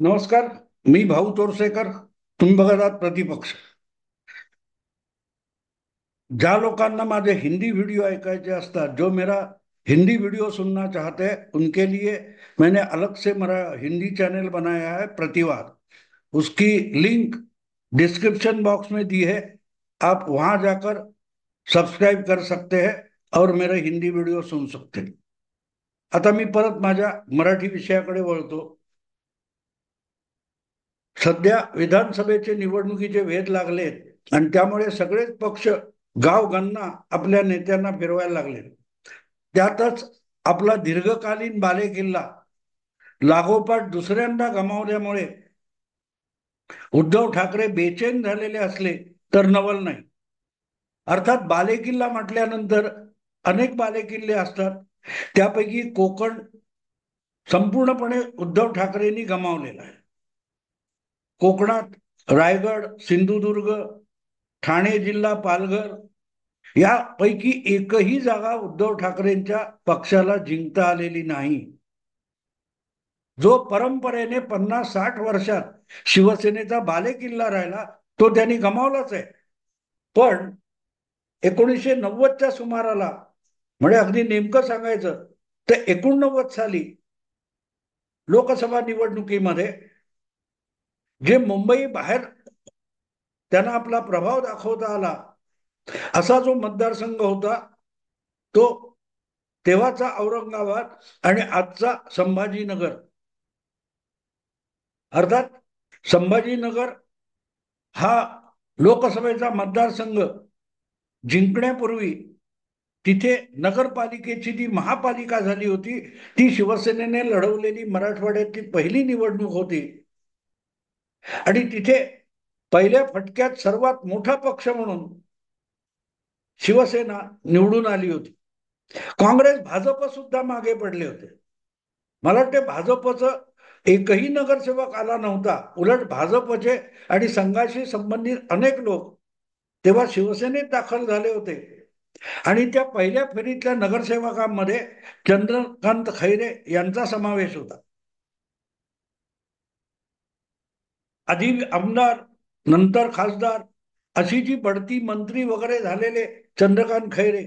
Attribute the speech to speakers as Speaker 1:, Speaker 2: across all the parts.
Speaker 1: नमस्कार. मी भाऊ तोरसेकर. तुम्ही बघत आहात प्रतिपक्ष. ज्या लोकांना माझे हिंदी वीडियो ऐकायचे असतात, जो मेरा हिंदी वीडियो सुनना चाहते हैं, उनके लिए मैंने अलग से मेरा हिंदी चैनल बनाया है, प्रतिवाद। उसकी लिंक डिस्क्रिप्शन बॉक्स में दी है। आप वहां जाकर सब्सक्राइब कर सकते हैं और मेरे हिंदी व्हिडिओ सुन सकते हैं. आता मी परत माझ्या मराठी विषयाकडे वळतो. सध्या विधानसभेचे निवडणुकीचे वेध लागलेत आणि त्यामुळे सगळेच पक्ष गावगणना आपल्या नेत्यांना फिरवायला लागले. त्यातच आपला दीर्घकालीन बालेकिल्ला लागोपाठ दुसऱ्यांदा गमावल्यामुळे उद्धव ठाकरे बेचैन झालेले असले तर नवल नाही. अर्थात बालेकिल्ला म्हटल्यानंतर अनेक बालेकिल्ले असतात. त्यापैकी कोकण संपूर्णपणे उद्धव ठाकरेंनी गमावलेला आहे. कोकणात रायगड, सिंधुदुर्ग, ठाणे जिल्हा, पालघर यापैकी एकही जागा उद्धव ठाकरेंच्या पक्षाला जिंकता आलेली नाही. जो परंपरेने 50-60 वर्षात शिवसेनेचा बालेकिल्ला राहिला तो त्यांनी गमावलाच आहे. पण 1990च्या सुमाराला, म्हणजे अगदी नेमकं सांगायचं तर 89 साली लोकसभा निवडणुकीमध्ये जे मुंबई बाहेर त्यांना आपला प्रभाव दाखवता आला असा जो मतदारसंघ होता, तो तेव्हाचा औरंगाबाद आणि आजचा संभाजीनगर. अर्थात संभाजीनगर हा लोकसभेचा मतदारसंघ जिंकण्यापूर्वी तिथे नगरपालिकेची जी महापालिका झाली होती, ती शिवसेनेने लढवलेली मराठवाड्यातली पहिली निवडणूक होती. आणि तिथे पहिल्या फटक्यात सर्वात मोठा पक्ष म्हणून शिवसेना निवडून आली होती. काँग्रेस, भाजप सुद्धा मागे पडले होते. मला वाटते भाजपचं एकही नगरसेवक आला नव्हता. उलट भाजपचे आणि संघाशी संबंधित अनेक लोक तेव्हा शिवसेनेत दाखल झाले होते. आणि त्या पहिल्या फेरीतल्या नगरसेवकांमध्ये चंद्रकांत खैरे यांचा समावेश होता. आधी आमदार, नंतर खासदार अशी जी बढती मंत्री वगैरे झालेले चंद्रकांत खैरे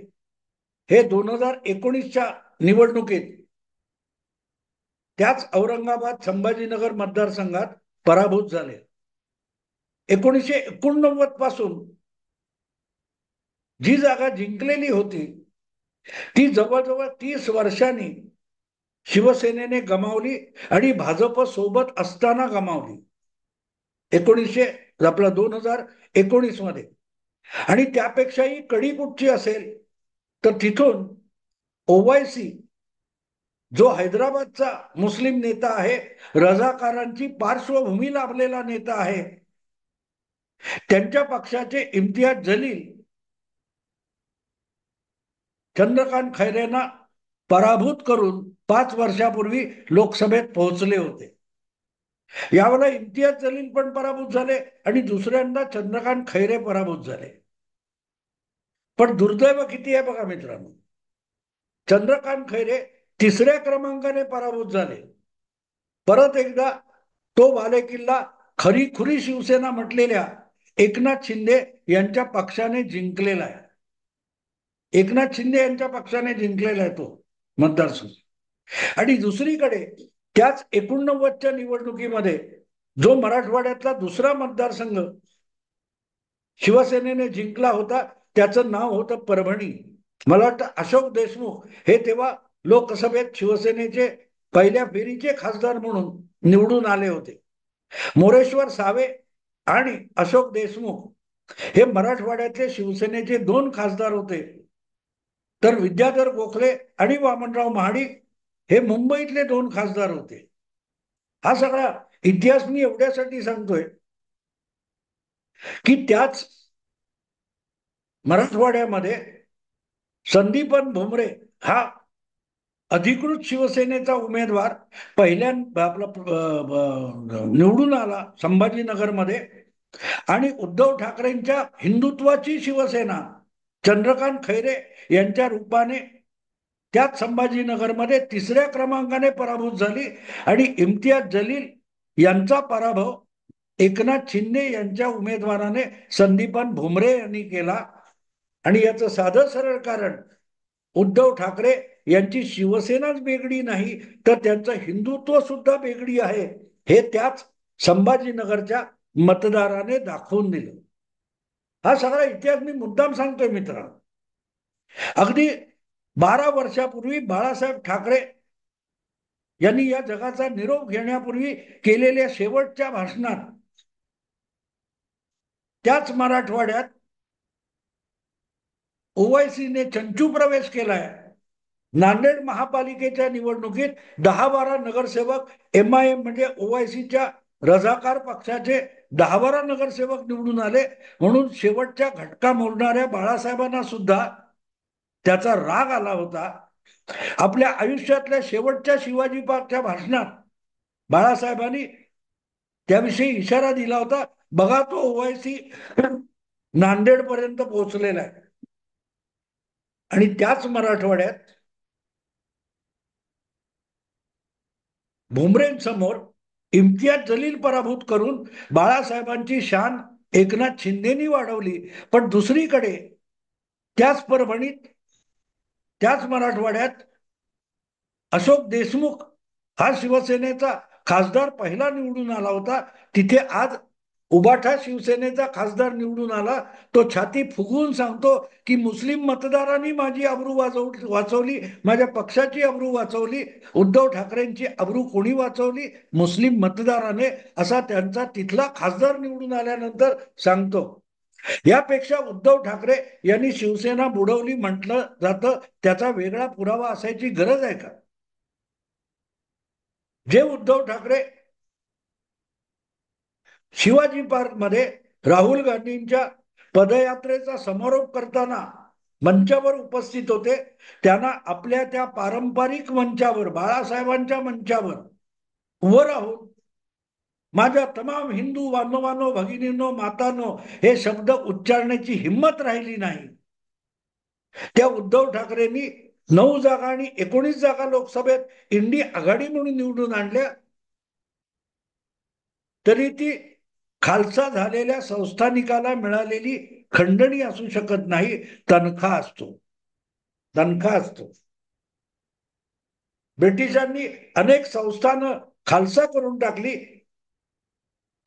Speaker 1: हे 2019च्या निवडणुकीत त्याच औरंगाबाद संभाजीनगर मतदारसंघात पराभूत झाले. 1989 पासून जी जागा जिंकलेली होती ती जवळजवळ 30 वर्षांनी शिवसेनेने गमावली आणि भाजप सोबत असताना गमावली. 1900 आपला 2019 मध्ये. आणि त्यापेक्षाही कडी कुठची असेल तर तिथून ओवायसी, जो हैदराबादचा मुस्लिम नेता आहे, रझाकारांची पार्श्वभूमी लाभलेला नेता आहे, त्यांच्या पक्षाचे इम्तियाज जलील चंद्रकांत खैरेंना पराभूत करून 5 वर्षापूर्वी लोकसभेत पोहोचले होते. यावेळेला इम्तियाज जलील पण पराभूत झाले आणि दुसऱ्यांदा चंद्रकांत खैरे पराभूत झाले. पण दुर्दैव किती आहे बघा मित्रांनो, चंद्रकांत खैरे तिसऱ्या क्रमांकाने पराभूत झाले. परत एकदा तो बालेकिल्ला खरी खुरी शिवसेना म्हटलेल्या एकनाथ शिंदे यांच्या पक्षाने जिंकलेला आहे. एकनाथ शिंदे यांच्या पक्षाने जिंकलेला आहे तो मतदारसंघ. आणि दुसरीकडे त्याच 89च्या निवडणुकीमध्ये जो मराठवाड्यातला दुसरा मतदारसंघ शिवसेनेने जिंकला होता त्याचं नाव होतं परभणी. मला वाटतं अशोक देशमुख हे तेव्हा लोकसभेत शिवसेनेचे पहिल्या फेरीचे खासदार म्हणून निवडून आले होते. मोरेश्वर सावे आणि अशोक देशमुख हे मराठवाड्यातले शिवसेनेचे 2 खासदार होते. तर विद्याधर गोखले आणि वामनराव महाडिक हे मुंबईतले 2 खासदार होते. हा सगळा इतिहास मी एवढ्यासाठी सांगतोय की त्याच मराठवाड्यामध्ये संदीपन भुमरे हा अधिकृत शिवसेनेचा उमेदवार पहिल्यांदा आपला निवडून आला संभाजीनगरमध्ये. आणि उद्धव ठाकरेंच्या हिंदुत्वाची शिवसेना चंद्रकांत खैरे यांच्या रूपाने त्याच संभाजीनगरमध्ये तिसऱ्या क्रमांकाने पराभूत झाली आणि इम्तियाज जलील यांचा पराभव एकनाथ शिंदे यांच्या उमेदवाराने संदीपान भुमरे यांनी केला. आणि याचं साधं सरळ कारण, उद्धव ठाकरे यांची शिवसेनाच बेगडी नाही तर त्यांचं हिंदुत्व सुद्धा बेगडी आहे, हे त्याच संभाजीनगरच्या मतदाराने दाखवून दिलं. हा सगळा इतिहास मी मुद्दाम सांगतोय मित्रांनो. अगदी 12 वर्षापूर्वी बाळासाहेब ठाकरे यांनी या जगाचा निरोप घेण्यापूर्वी केलेल्या शेवटच्या भाषणात त्याच मराठवाड्यात ओवायसीने चंचू प्रवेश केलाय. नांदेड महापालिकेच्या निवडणुकीत 10-12 नगरसेवक MIM म्हणजे ओवायसीच्या रझाकार पक्षाचे 10-12 नगरसेवक निवडून आले. म्हणून शेवटच्या घटका मोडणाऱ्या बाळासाहेबांना सुद्धा त्याचा राग आला होता. आपल्या आयुष्यातल्या शेवटच्या शिवाजी पार्कच्या भाषणात बाळासाहेबांनी त्याविषयी इशारा दिला होता. बघा तो ओवायसी नांदेड पर्यंत पोहोचलेला आहे. आणि त्याच मराठवाड्यात भुमरेंसमोर इम्तियाज जलील पराभूत करून बाळासाहेबांची शान एकनाथ शिंदेनी वाढवली. पण दुसरीकडे त्याच परभणीत, त्याच मराठवाड्यात अशोक देशमुख हा शिवसेनेचा खासदार पहिला निवडून आला होता. तिथे आज उबाठा शिवसेनेचा खासदार निवडून आला. तो छाती फुगवून सांगतो की मुस्लिम मतदारांनी माझी अब्रू वाचवली, माझ्या पक्षाची अब्रू वाचवली. उद्धव ठाकरेंची अब्रू कोणी वाचवली? मुस्लिम मतदाराने, असा त्यांचा तिथला खासदार निवडून आल्यानंतर सांगतो. यापेक्षा उद्धव ठाकरे यांनी शिवसेना बुडवली म्हटलं जातं, त्याचा वेगळा पुरावा असायची गरज आहे का? जे उद्धव ठाकरे शिवाजी पार्क मध्ये राहुल गांधींच्या पदयात्रेचा समारोप करताना मंचावर उपस्थित होते, त्यांना आपल्या त्या पारंपरिक मंचावर, बाळासाहेबांच्या मंचावर उभं राहून माझ्या तमाम हिंदू बांधवांनो, भगिनींनो, मातांनो हे शब्द उच्चारण्याची हिंमत राहिली नाही. त्या उद्धव ठाकरेंनी 9 जागा आणि 19 जागा लोकसभेत इंडी आघाडी म्हणून निवडून आणल्या. तरी ती खालसा झालेल्या संस्थानिकाला मिळालेली खंडणी असू शकत नाही, तनखा असतो. तनखा असतो. ब्रिटिशांनी अनेक संस्थानं खालसा करून टाकली,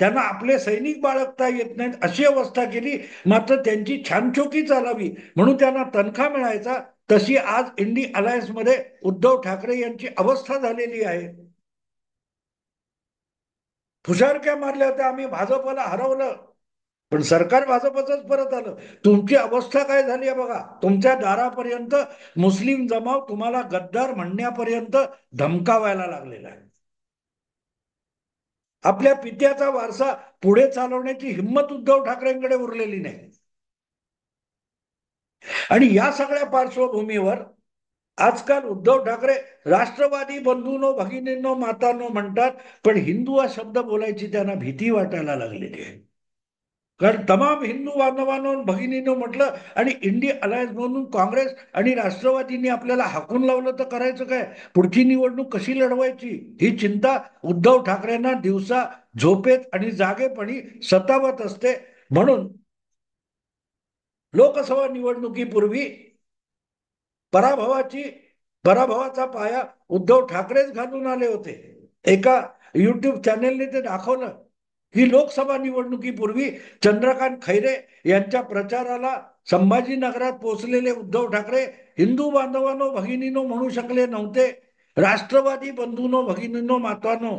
Speaker 1: त्यांना आपले सैनिक बाळगता येत नाहीत अशी अवस्था केली. मात्र त्यांची छानछोकी चालावी म्हणून त्यांना तनखा मिळायचा. तशी आज इंडी अलायन्स मध्ये उद्धव ठाकरे यांची अवस्था झालेली आहे. फुशारक्या मारल्या होत्या, आम्ही भाजपला हरवलं, पण सरकार भाजपच परत आलं. तुमची अवस्था काय झाली आहे बघा. तुमच्या दारापर्यंत मुस्लिम जमाव तुम्हाला गद्दार म्हणण्यापर्यंत धमकावायला लागलेला आहे. आपल्या पित्याचा वारसा पुढे चालवण्याची हिंमत उद्धव ठाकरेंकडे उरलेली नाही. आणि या सगळ्या पार्श्वभूमीवर आजकाल उद्धव ठाकरे राष्ट्रवादी बंधूंनो, भगिनींनो, मातांनो म्हणतात, पण हिंदू हा शब्द बोलायची त्यांना भीती वाटायला लागलेली आहे. कारण तमाम हिंदू बांधवांनो, भगिनींनो म्हटलं आणि इंडी अलायन्स म्हणून काँग्रेस आणि राष्ट्रवादींनी आपल्याला हाकून लावलं तर करायचं काय? पुढची निवडणूक कशी लढवायची ही चिंता उद्धव ठाकरेंना दिवसा झोपेत आणि जागेपणी सतावत असते. म्हणून लोकसभा निवडणुकीपूर्वी पराभवाचा पाया उद्धव ठाकरेच घालून आले होते. एका युट्यूब चॅनेलने ते दाखवलं की लोकसभा निवडणुकीपूर्वी चंद्रकांत खैरे यांच्या प्रचाराला संभाजीनगरात पोहोचलेले उद्धव ठाकरे हिंदू बांधवांनो, भगिनींनो म्हणू शकले नव्हते. राष्ट्रवादी बंधूंनो, भगिनींनो, मातांनो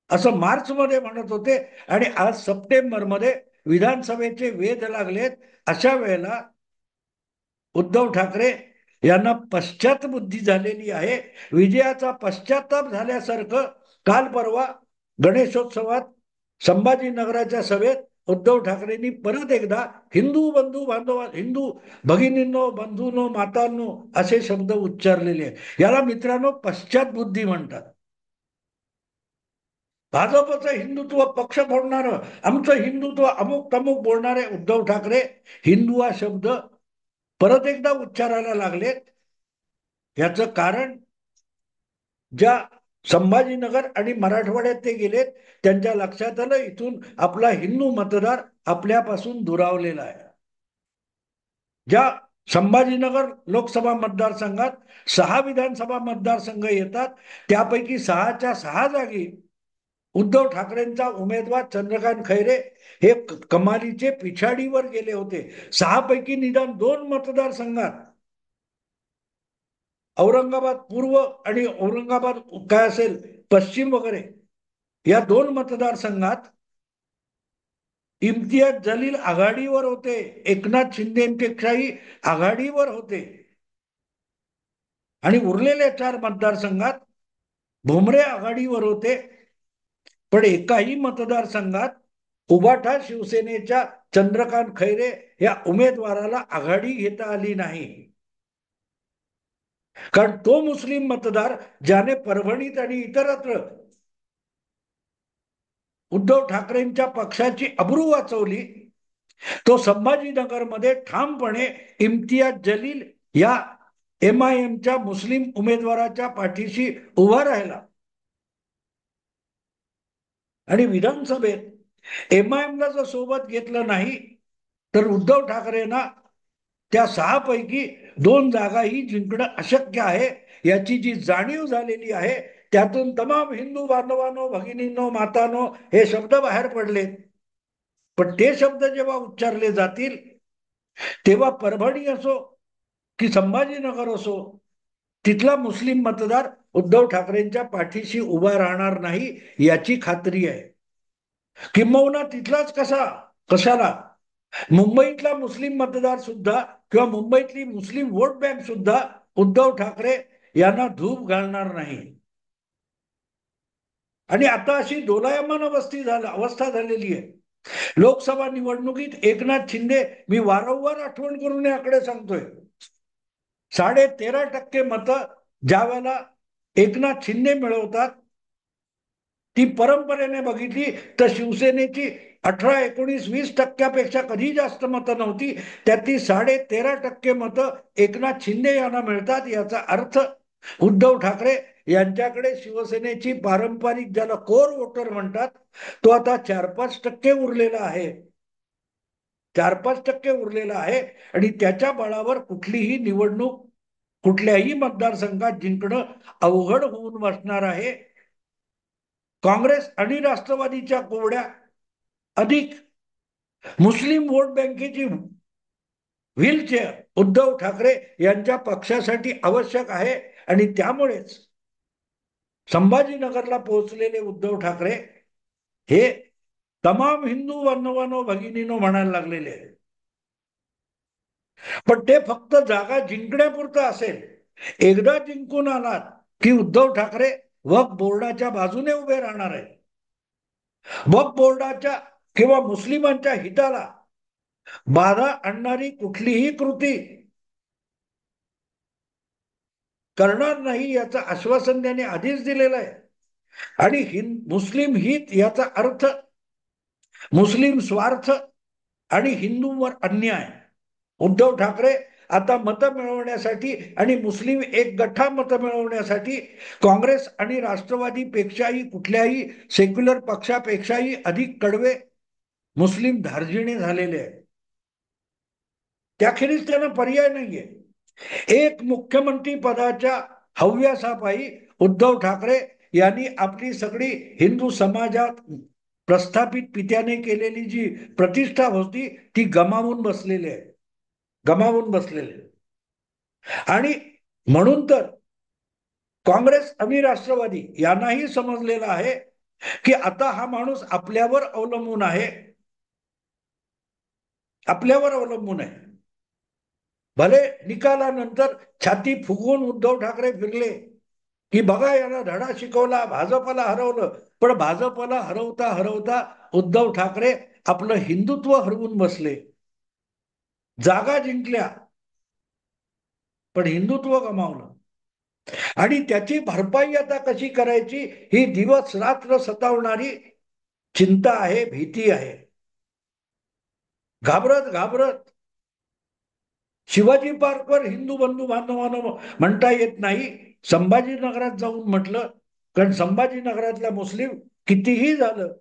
Speaker 1: असं मार्च मध्ये म्हणत होते. आणि आज सप्टेंबर मध्ये विधानसभेचे वेध लागलेत. अशा वेळेला उद्धव ठाकरे यांना पश्चातबुद्धी झालेली आहे. विजयाचा पश्चाताप झाल्यासारखं काल परवा गणेशोत्सवात संभाजीनगराच्या सभेत उद्धव ठाकरेंनी परत एकदा हिंदू बंधू बांधव, हिंदू भगिनींनो, बंधूंनो, मातांनो असे शब्द उच्चारलेले आहेत. याला मित्रांनो पश्चातबुद्धी म्हणतात. भाजपचं हिंदुत्व पक्ष फोडणारं, आमचं हिंदुत्व अमुक तमुक बोलणारे उद्धव ठाकरे हिंदू हा शब्द परत एकदा उच्चारायला लागलेत. याचं कारण ज्या संभाजीनगर आणि मराठवाड्यात ते गेलेत. त्यांच्या लक्षात आलं इथून आपला हिंदू मतदार आपल्यापासून दुरावलेला आहे. ज्या संभाजीनगर लोकसभा मतदारसंघात 6 विधानसभा मतदारसंघ येतात, त्यापैकी 6च्या 6 जागी उद्धव ठाकरेंचा उमेदवार चंद्रकांत खैरे हे कमालीचे पिछाडीवर गेले होते. 6 पैकी निदान 2 मतदारसंघात, औरंगाबाद पूर्व आणि औरंगाबाद काय असेल पश्चिम वगैरे, या 2 मतदारसंघात इम्तियाज जलील आघाडीवर होते, एकनाथ शिंदेपेक्षाही आघाडीवर होते. आणि उरलेल्या 4 मतदारसंघात भुमरे आघाडीवर होते. पण एकाही मतदारसंघात उबाठा शिवसेनेच्या चंद्रकांत खैरे या उमेदवाराला आघाडी घेता आली नाही. कारण तो मुस्लिम मतदार ज्याने परभणीत आणि इतरत्र उद्धव ठाकरेंच्या पक्षाची अब्रू वाचवली, तो संभाजीनगरमध्ये ठामपणे इम्तियाज जलील या MIMच्या मुस्लिम उमेदवाराच्या पाठीशी उभा राहिला. आणि विधानसभेत MIMला जर सोबत घेतलं नाही तर उद्धव ठाकरेंना त्या 6 पैकी 2 जागाही जिंकणं अशक्य आहे, याची जी जाणीव झालेली आहे. त्यातून तमाम हिंदू बांधवांनो, भगिनींनो, मातांनो हे शब्द बाहेर पडले. पण ते शब्द जेव्हा उच्चारले जातील तेव्हा परभणी असो की संभाजीनगर असो, तिथला मुस्लिम मतदार उद्धव ठाकरेंच्या पाठीशी उभा राहणार नाही याची खात्री आहे. किंबहुना तिथलाच कशाला मुंबईतला मुस्लिम मतदार सुद्धा किंवा मुंबईतली मुस्लिम वोट बँक सुद्धा उद्धव ठाकरे यांना धूप घालणार नाही. आणि आता अशी दोलायमान अवस्था झालेली आहे. लोकसभा निवडणुकीत एकनाथ शिंदे, मी वारंवार आठवण करून हे आकडे सांगतोय, 13.5% मतं ज्या वेळेला एकनाथ शिंदे मिळवतात, ती परंपरेने बघितली तर शिवसेनेची 18, 19, 20% कधी जास्त मतं नव्हती. त्यातली 13.5% मतं एकनाथ शिंदे यांना मिळतात. याचा अर्थ उद्धव ठाकरे यांच्याकडे शिवसेनेची पारंपरिक, ज्याला कोर वोटर म्हणतात, तो आता 4-5% उरलेला आहे. 4-5% उरलेला आहे. आणि त्याच्या बळावर कुठलीही निवडणूक कुठल्याही मतदारसंघात जिंकणं अवघड होऊन बसणार आहे. काँग्रेस आणि राष्ट्रवादीच्या कोवड्या अधिक मुस्लिम वोट बँकेची व्हीलचेअर उद्धव ठाकरे यांच्या पक्षासाठी आवश्यक आहे. आणि त्यामुळेच संभाजीनगरला पोहोचलेले उद्धव ठाकरे हे तमाम हिंदू बांधवांनो, भगिनीनो म्हणायला लागलेले आहेत. पण ते फक्त जागा जिंकण्यापुरतं असेल. एकदा जिंकून आलात की उद्धव ठाकरे वक्फ बोर्डाच्या बाजूने उभे राहणार आहेत. वक्फ बोर्डाच्या किंवा मुस्लिमांच्या हिताला बाधा आणणारी कुठलीही कृती करणार नाही याचं आश्वासन त्यांनी आधीच दिलेलं आहे. आणि मुस्लिम हित याचा अर्थ मुस्लिम स्वार्थ आणि हिंदूंवर अन्याय. उद्धव ठाकरे आता मतं मिळवण्यासाठी आणि मुस्लिम एक गठ्ठा मतं मिळवण्यासाठी काँग्रेस आणि राष्ट्रवादी पेक्षाही, कुठल्याही सेक्युलर पक्षापेक्षाही अधिक कडवे मुस्लिम धार्जिणे झालेले आहेत. त्याखेरीज त्यांना पर्याय नाहीये. एक मुख्यमंत्री पदाच्या हव्यासापायी उद्धव ठाकरे यांनी आपली सगळी हिंदू समाजात प्रस्थापित पित्याने केलेली जी प्रतिष्ठा होती ती गमावून बसलेले. आणि म्हणून तर काँग्रेस आणि राष्ट्रवादी यांनाही समजलेलं आहे की आता हा माणूस आपल्यावर अवलंबून आहे. भले निकालानंतर छाती फुगवून उद्धव ठाकरे फिरले की बघा यांना धडा शिकवला, भाजपला हरवलं. पण भाजपला हरवता हरवता उद्धव ठाकरे आपलं हिंदुत्व हरवून बसले. जागा जिंकल्या पण हिंदुत्व गमावलं. आणि त्याची भरपाई आता कशी करायची ही दिवस रात्र सतावणारी चिंता आहे, भीती आहे. घाबरत घाबरत शिवाजी पार्कवर हिंदू बंधू बांधवांना म्हणता येत नाही. संभाजीनगरात जाऊन म्हटलं कारण संभाजीनगरातल्या मुस्लिम कितीही झालं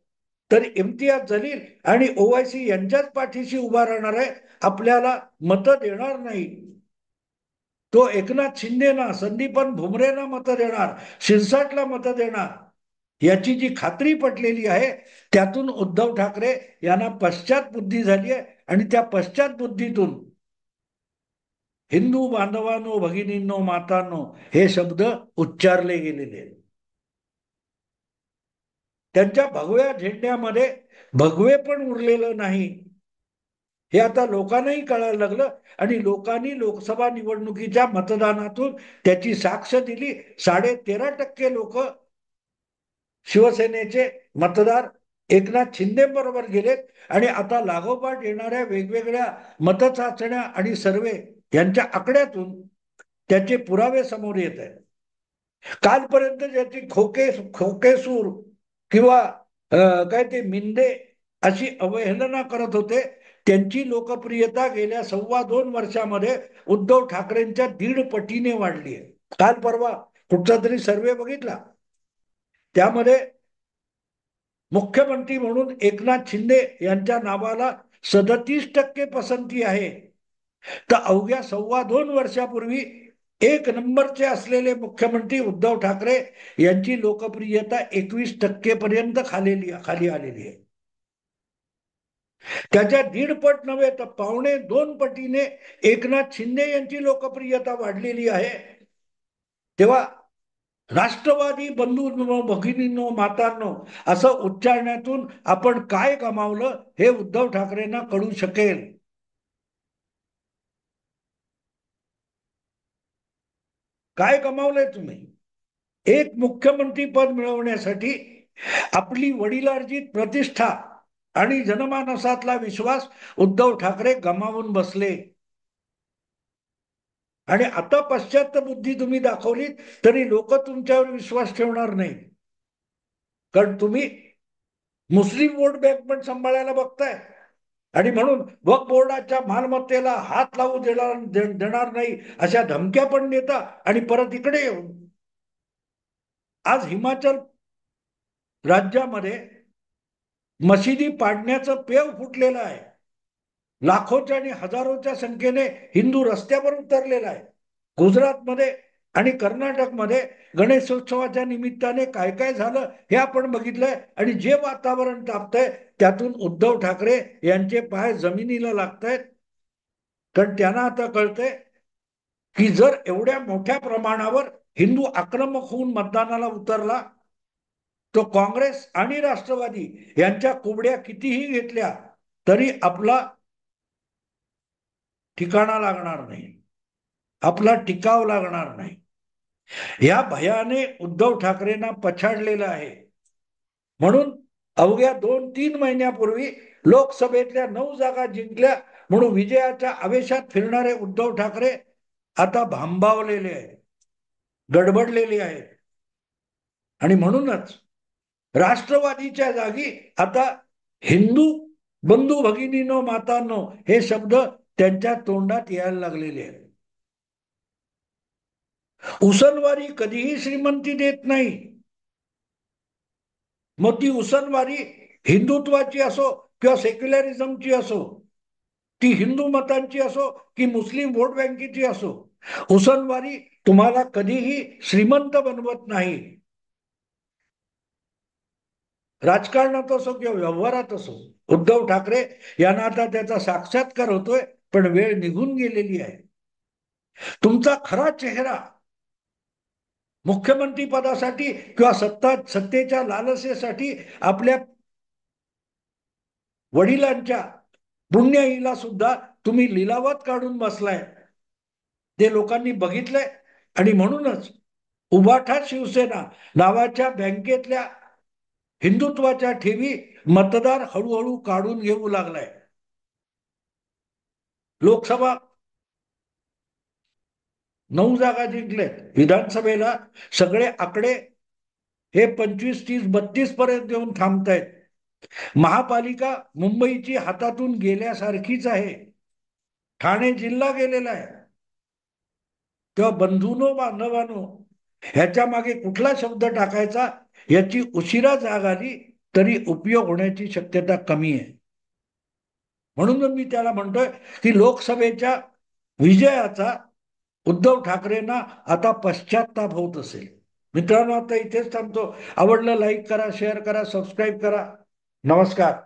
Speaker 1: तरी इम्तियाज जलील आणि ओवायसी यांच्याच पाठीशी उभा राहणार आहे, आपल्याला मतं देणार नाही. तो एकनाथ शिंदेना, संदीपन भुमरेना मतं देणार, शिरसाटला मतं देणार, याची जी खात्री पटलेली आहे त्यातून उद्धव ठाकरे यांना पश्चात बुद्धी झाली आहे आणि त्या पश्चात बुद्धीतून हिंदू बांधवांनो, भगिनींनो, मातांनो हे शब्द उच्चारले गेलेले आहेत. त्यांच्या भगव्या झेंड्यामध्ये भगवे पण उरलेलं नाही हे आता लोकांनाही कळायला लागलं आणि लोकांनी लोकसभा निवडणुकीच्या मतदानातून त्याची साक्ष दिली. 13.5% लोक शिवसेनेचे मतदार एकनाथ शिंदे बरोबर गेलेत आणि आता लागोपाठ येणाऱ्या वेगवेगळ्या मतचाचण्या आणि सर्वे यांच्या आकड्यातून त्याचे पुरावे समोर येत आहेत. कालपर्यंत ज्याची खोकेसूर किंवा काय ते मिंदे अशी अवहेलना करत होते, त्यांची लोकप्रियता गेल्या 2.25 वर्षामध्ये उद्धव ठाकरेंच्या 1.5 पटीने वाढली आहे. काल परवा कुठचा तरी सर्वे बघितला, त्यामध्ये मुख्यमंत्री म्हणून एकनाथ शिंदे यांच्या नावाला 37% पसंती आहे. तर अवघ्या 2.25 वर्षापूर्वी 1 नंबरचे असलेले मुख्यमंत्री उद्धव ठाकरे यांची लोकप्रियता 21% पर्यंत खाली आलेली आहे. त्याच्या 1.5 पट नव्हे तर 1.25 पटीने एकनाथ शिंदे यांची लोकप्रियता वाढलेली आहे. तेव्हा राष्ट्रवादी बंधूंनो, भगिनींनो, मातांनो असं उच्चारण्यातून आपण काय गमावलं हे उद्धव ठाकरेंना कळू शकेल. काय गमावलंय तुम्ही? एक मुख्यमंत्री पद मिळवण्यासाठी आपली वडिलार्जित प्रतिष्ठा आणि जनमानसातला विश्वास उद्धव ठाकरे गमावून बसले. आणि आता पश्चात बुद्धी तुम्ही दाखवली तरी लोक तुमच्यावर विश्वास ठेवणार नाही, कारण तुम्ही मुस्लिम वोट बँक पण सांभाळायला बघताय आणि म्हणून वक्फ बोर्डाच्या मालमत्तेला हात लावू देणार नाही अशा धमक्या पण देता. आणि परत इकडे येऊन आज हिमाचल राज्यामध्ये मशिदी पाडण्याचं पेव फुटलेलं आहे. लाखोच्या आणि हजारोच्या संख्येने हिंदू रस्त्यावर उतरलेला आहे. गुजरातमध्ये आणि कर्नाटकमध्ये गणेशोत्सवाच्या निमित्ताने काय काय झालं हे आपण बघितलंय. आणि जे वातावरण तापतंय त्यातून उद्धव ठाकरे यांचे पाय जमिनीला लागतायत, कारण त्यांना आता कळतंय की जर एवढ्या मोठ्या प्रमाणावर हिंदू आक्रमक होऊन मतदानाला उतरला तो काँग्रेस आणि राष्ट्रवादी यांच्या कोबड्या कितीही घेतल्या तरी आपला ठिकाणा लागणार नाही, आपला टिकाव लागणार नाही. या भयाने उद्धव ठाकरेंना पछाडलेलं आहे. म्हणून अवघ्या 2-3 महिन्यापूर्वी लोकसभेतल्या 9 जागा जिंकल्या म्हणून विजयाच्या आवेशात फिरणारे उद्धव ठाकरे आता भांबावलेले आहेत, गडबडलेले आहेत. आणि म्हणूनच राष्ट्रवादीच्या जागी आता हिंदू बंधू भगिनीनो, मातांनो हे शब्द त्यांच्या तोंडात यायला लागलेले आहेत. उसनवारी कधीही श्रीमंती देत नाही. मग ती उसनवारी हिंदुत्वाची असो किंवा सेक्युलरिझमची असो, ती हिंदू मतांची असो की मुस्लिम वोट बँकेची असो, उसनवारी तुम्हाला कधीही श्रीमंत बनवत नाही. राजकारणात असो किंवा व्यवहारात असो. उद्धव ठाकरे यांना आता त्याचा साक्षात्कार होतोय, पण वेळ निघून गेलेली आहे. तुमचा खरा चेहरा मुख्यमंत्री पदासाठी किंवा सत्तेच्या लालसेसाठी आपल्या वडिलांच्या पुण्याईला सुद्धा तुम्ही लिलावात काढून बसलाय, ते लोकांनी बघितलंय. आणि म्हणूनच उभाठा शिवसेना नावाच्या बँकेतल्या हिंदुत्वाच्या ठेवी मतदार हळूहळू काढून घेऊ लागलाय. लोकसभा 9 जागा जिंकले, विधानसभेला सगळे आकडे हे 25, 30, 32 पर्यंत येऊन थांबतायत. महापालिका मुंबईची हातातून गेल्यासारखीच आहे. ठाणे जिल्हा गेलेला आहे. तेव्हा बंधूनो, बांधवानो ह्याच्या मागे कुठला शब्द टाकायचा याची उशिरा जाग आली तरी उपयोग होण्याची शक्यता कमी आहे. म्हणून मी त्याला म्हणतोय की लोकसभेच्या विजयाचा उद्धव ठाकरेंना आता पश्चाताप होत असेल. मित्रांनो, आता इथेच थांबतो. आवडलं लाईक करा, शेअर करा, सबस्क्राईब करा. नमस्कार.